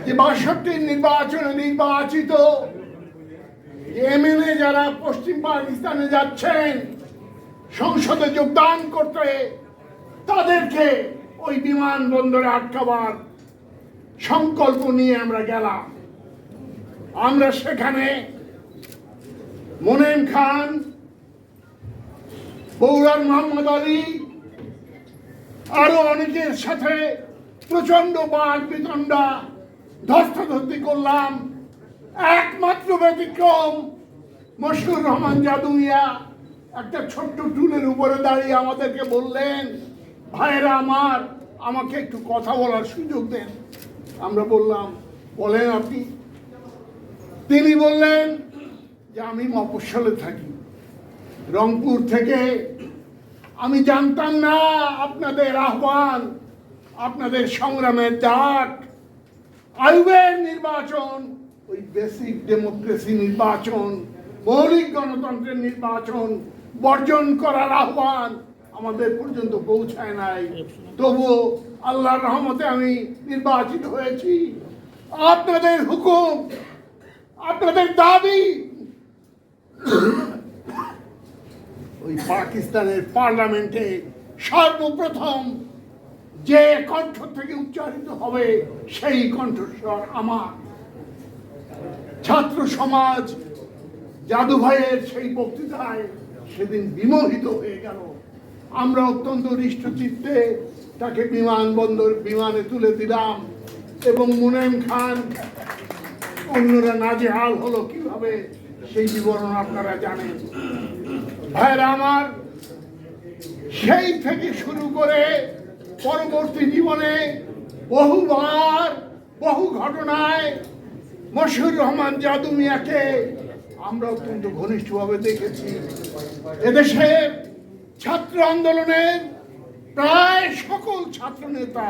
যে 62 নির্বাচনে নির্বাচিত এমএলএ যারা পশ্চিম পাকিস্তানে যাচ্ছেন সংসদে যোগদান করতে, তাদেরকে ওই বিমানবন্দরে আটকাবার সংকল্প নিয়ে আমরা গেলাম। আমরা সেখানে মোনেম খান, বৌরার মোহাম্মদ আলী, আরো অনেকের সাথে প্রচন্ড বাদ বিতণ্ডা ধস্তাধস্তি করলাম। একমাত্র ব্যতিক্রম মশিউর রহমান জাদু মিয়া একটা ছোট্ট টুলের উপরে দাঁড়িয়ে আমাদেরকে বললেন, ভাইরা আমার, আমাকে একটু কথা বলার সুযোগ দেন। আমরা বললাম, বলেন আপনি। তিনি বললেন যে আমি মফস্বলে থাকি, রংপুর থেকে। আমি জানতাম না আপনাদের আহ্বান, আপনাদের সংগ্রামের ডাক, আইয়ুবের নির্বাচন, ওই বেসিক ডেমোক্রেসি নির্বাচন, মৌলিক গণতন্ত্রের নির্বাচন বর্জন করার আহ্বান আমাদের পর্যন্ত পৌঁছায় নাই। তবুও আল্লাহর রহমতে আমি নির্বাচিত হয়েছি। আপনাদের হুকুম, আপনাদের দাবি ওই পাকিস্তানের পার্লামেন্টে সর্বপ্রথম যে কণ্ঠ থেকে উচ্চারিত হবে সেই কণ্ঠস্বর আমার। ছাত্র সমাজ জাদু ভাইয়ের সেই বক্তৃতায় সেদিন বিমোহিত হয়ে গেল। আমরা অত্যন্ত হৃষ্টচিত্তে তাকে বিমানে তুলে দিলাম এবং মোনেম খান, অন্যরা নাজেহাল হলো কিভাবে সেই বিবরণ আপনারা জানেন। ভাইরা আমার, সেই থেকে শুরু করে পরবর্তী জীবনে বহুবার বহু ঘটনায় মশিউর রহমান জাদু মিয়াকে আমরা অত্যন্ত ঘনিষ্ঠভাবে দেখেছি। এদেশের ছাত্র আন্দোলনের প্রায় সকল ছাত্র নেতা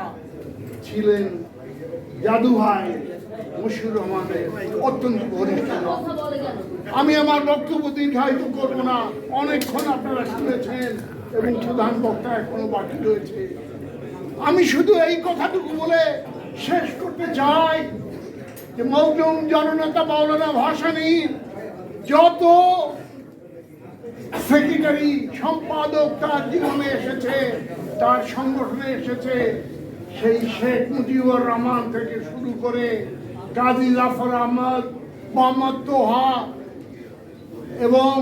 ছিলেন জাদু ভাই মশিউর রহমানের অত্যন্ত ঘনিষ্ঠ। আমি আমার বক্তব্য দীর্ঘায়িত করব না, অনেকক্ষণ আপনারা শুনেছেন এবং প্রধান বক্তা এখনো বাকি রয়েছে। আমি শুধু এই কথাটুকু বলে শেষ করতে চাই যে মওদুদ জননেতা মাওলানা ভাসানীর যত সেক্রেটারি সম্পাদক তার জীবনে এসেছে, তার সংগঠনে এসেছে, সেই শেখ মুজিবুর রহমান থেকে শুরু করে কাজী জাফর আহমদ, মোহাম্মদ তোহা এবং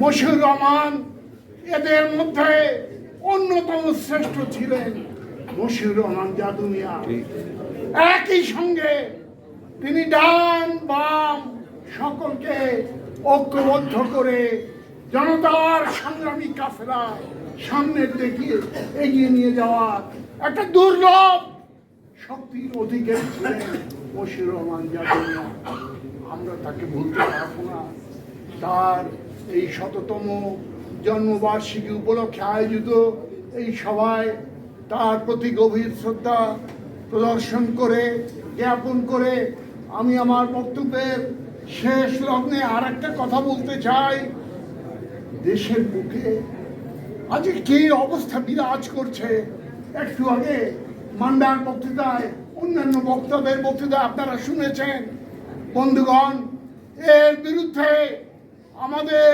মশিউর রহমান, এদের মধ্যে অন্যতম শ্রেষ্ঠ ছিলেন মশিউর রহমান জাদু মিয়া। একই সঙ্গে তিনি ডান বাম সকলকে ঐক্যবদ্ধ করে জনতার সংগ্রামী কাফেলা সামনের দিকে এগিয়ে নিয়ে যাওয়ার একটা দুর্লভ শক্তির অধিকারী ছিলেন মশিউর রহমান জাদু মিয়া। আমরা তাকে ভুলতে পারবো না। তার এই ১০০তম জন্মবার্ষিকী উপলক্ষে আয়োজিত এই সভায় তার প্রতি গভীর শ্রদ্ধা প্রদর্শন করে, জ্ঞাপন করে আমি আমার বক্তব্যের শেষ লগ্নে আর একটা কথা বলতে চাই। দেশের বুকে আজকে কি অবস্থা বিরাজ করছে, একটু আগে মান্ডার বক্তৃতায়, অন্যান্য বক্তাদের বক্তৃতায় আপনারা শুনেছেন। বন্ধুগণ, এর বিরুদ্ধে আমাদের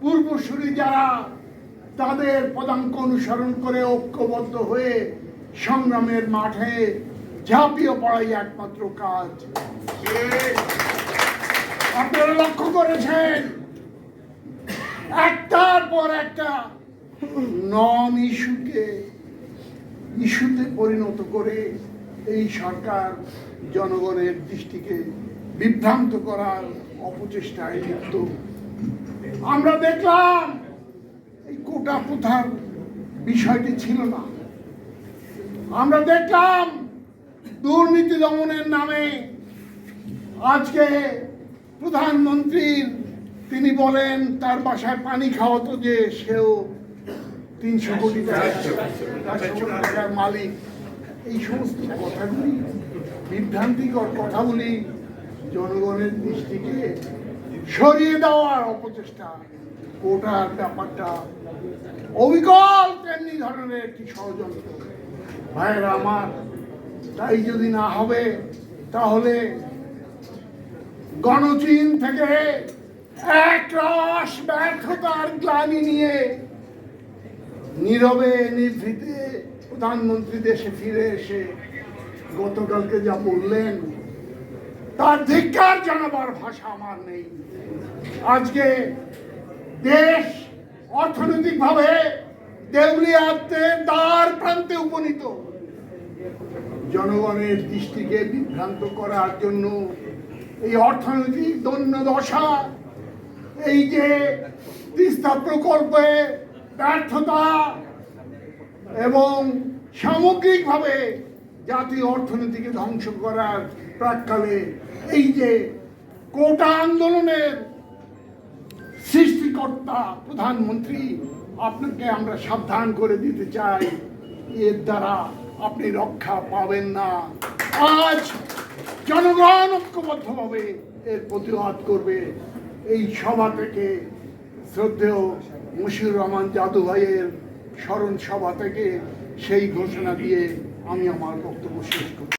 পূর্বসূরি যারা, তাদের পদাঙ্ক অনুসরণ করে ঐক্যবদ্ধ হয়ে সংগ্রামের মাঠে ঝাঁপিয়ে পড়াই একমাত্র কাজ। আপনারা লক্ষ্য করেছেন একটার পর একটা নন ইস্যুকে ইস্যুতে পরিণত করে এই সরকার জনগণের দৃষ্টিকে বিভ্রান্ত করার অপচেষ্টায় লিপ্ত। আমরা দেখলাম এই কোটা প্রথার বিষয়টি ছিল না। আমরা দেখলাম দুর্নীতি দমনের নামে আজকে প্রধানমন্ত্রীর, তিনি বলেন তার বাসায় পানি খাওয়াতো যে সেও ৩০০ কোটি টাকার মালিক। এই সমস্ত কথাগুলি, বিভ্রান্তিকর কথাগুলি জনগণের দৃষ্টিকে সরিয়ে দেওয়ার অপচেষ্টা। কোটার ব্যাপারটা অবিকল তেমনি ধরনের একটি ষড়যন্ত্র। ভাইয়েরা আমার, তাই যদি না হবে তাহলে গণচীন থেকে একরাশ ব্যর্থতার গ্লানি নিয়ে নীরবে নিভৃতে প্রধানমন্ত্রী দেশে ফিরে এসে গতকালকে যা বললেন তার ধিক্কার জানাবার ভাষা আমার নেই। আজকে দেশ অর্থনৈতিকভাবে দেউলিয়াত্বের দ্বার প্রান্তে উপনীত। জনগণের দৃষ্টিকে বিভ্রান্ত করার জন্য এই অর্থনৈতিক দৈন্যদশা, এই যে তিস্তা প্রকল্পে ব্যর্থতা এবং সামগ্রিকভাবে জাতীয় অর্থনীতিকে ধ্বংস করার প্রাক্কালে এই যে কোটা আন্দোলনের সৃষ্টিকর্তা প্রধানমন্ত্রী, আপনাকে আমরা সাবধান করে দিতে চাই, এর দ্বারা আপনি রক্ষা পাবেন না। আজ জনগণ ঐক্যবদ্ধভাবে এর প্রতিবাদ করবে। এই সভা থেকে শ্রদ্ধেয় মশিউর রহমান জাদু ভাইয়ের স্মরণ সভা থেকে সেই ঘোষণা দিয়ে আমি আমার বক্তব্য শেষ করি।